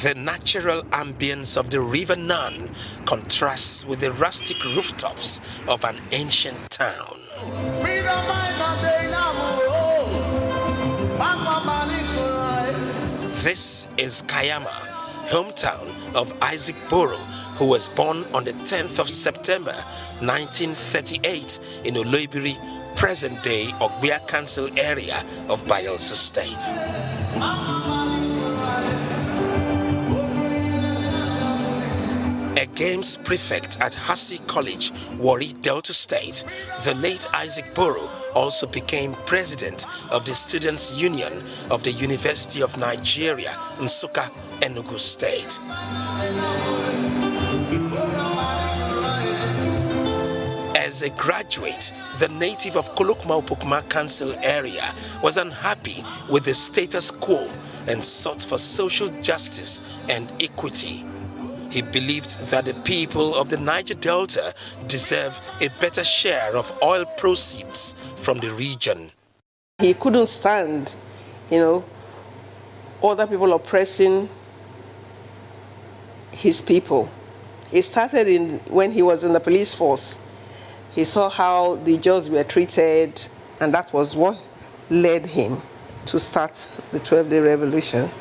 The natural ambience of the River Nan contrasts with the rustic rooftops of an ancient town. This is Kiyama, hometown of Isaac Boro, who was born on the 10th of September 1938 in Oloibiri, present-day Ogbia Council area of Bayelsa State. A games prefect at Hasi College, Warri, Delta State, the late Isaac Boro also became president of the Students' Union of the University of Nigeria, Nsukka, Enugu State. As a graduate, the native of Kolokma-Opokma Council area was unhappy with the status quo and sought for social justice and equity. He believed that the people of the Niger Delta deserve a better share of oil proceeds from the region. He couldn't stand, other people oppressing his people. It started when he was in the police force. He saw how the Jaws were treated, and that was what led him to start the 12-day revolution.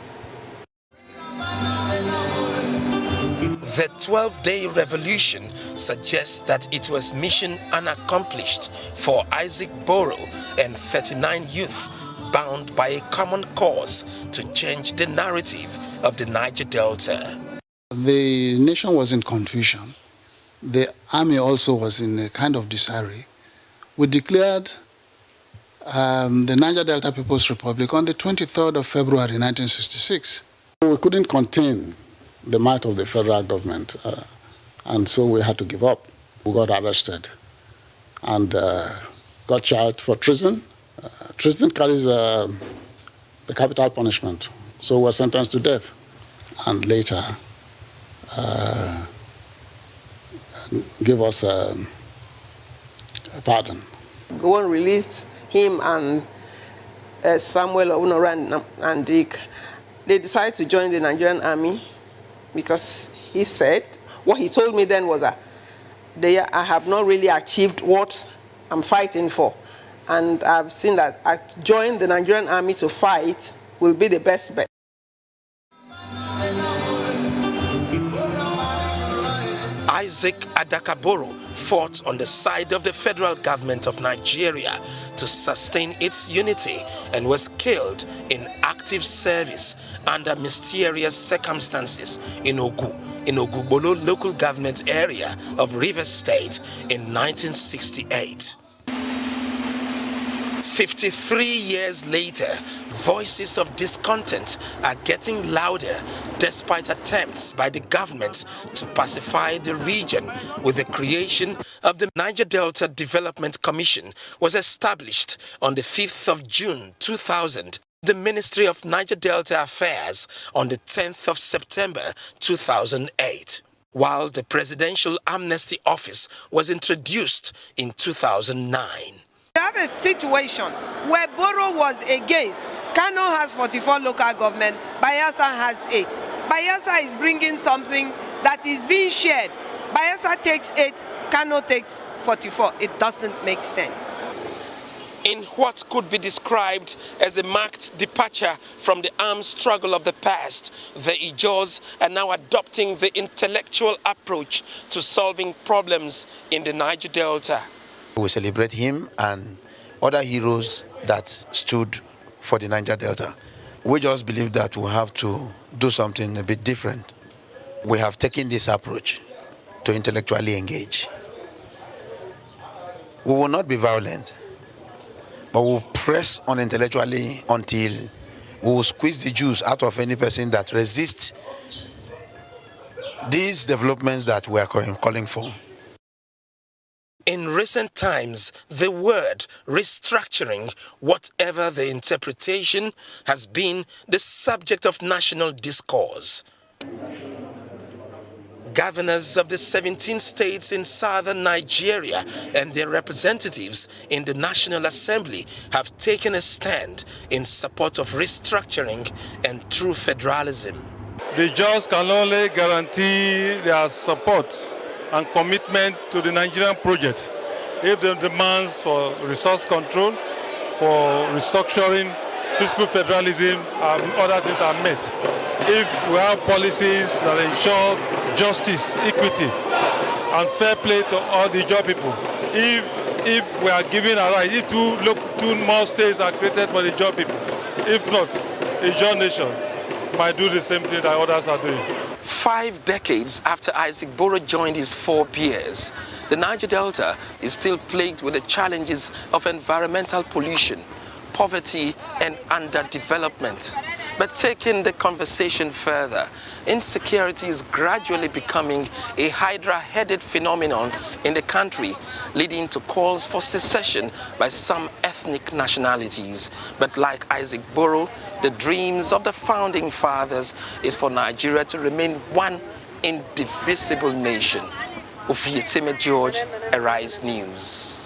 The 12-day revolution suggests that it was mission unaccomplished for Isaac Boro and 39 youth bound by a common cause to change the narrative of the Niger Delta. The nation was in confusion. The army also was in a kind of disarray. We declared the Niger Delta People's Republic on the 23rd of February 1966. We couldn't contain the might of the federal government, and so we had to give up. We got arrested and got charged for treason. Treason carries the capital punishment, so we were sentenced to death, and later gave us a pardon. Gowon released him and Samuel Onora and Dick. They decided to join the Nigerian army because he said, what he told me then was that I have not really achieved what I'm fighting for. And I've seen that I join the Nigerian army to fight will be the best bet. Isaac Adaka Boro fought on the side of the federal government of Nigeria to sustain its unity and was killed in active service under mysterious circumstances in Ogugbolo local government area of Rivers State in 1968. 53 years later, voices of discontent are getting louder despite attempts by the government to pacify the region with the creation of the Niger Delta Development Commission was established on the 5th of June 2000. The Ministry of Niger Delta Affairs on the 10th of September 2008, while the Presidential Amnesty Office was introduced in 2009. We have a situation where Boro was against. Kano has 44 local government, Bayelsa has 8. Bayelsa is bringing something that is being shared. Bayelsa takes 8, Kano takes 44. It doesn't make sense. In what could be described as a marked departure from the armed struggle of the past, the Ijaws are now adopting the intellectual approach to solving problems in the Niger Delta. We celebrate him and other heroes that stood for the Niger Delta. We just believe that we have to do something a bit different. We have taken this approach to intellectually engage. We will not be violent, but we will press on intellectually until we will squeeze the juice out of any person that resists these developments that we are calling for. In recent times, the word restructuring, whatever the interpretation, has been the subject of national discourse. Governors of the 17 states in southern Nigeria and their representatives in the National Assembly have taken a stand in support of restructuring and true federalism. The judge can only guarantee their support and commitment to the Nigerian project if the demands for resource control, for restructuring, fiscal federalism, and other things are met. If we have policies that ensure justice, equity, and fair play to all the job people, if we are giving a right, if two more states are created for the job people, if not, a job nation might do the same thing that others are doing. 5 decades after Isaac Boro joined his 4 peers, the Niger Delta is still plagued with the challenges of environmental pollution, poverty, and underdevelopment. But taking the conversation further, insecurity is gradually becoming a hydra-headed phenomenon in the country, leading to calls for secession by some ethnic nationalities. But like Isaac Boro, the dreams of the founding fathers is for Nigeria to remain one indivisible nation. Ufiyetime George, Arise News.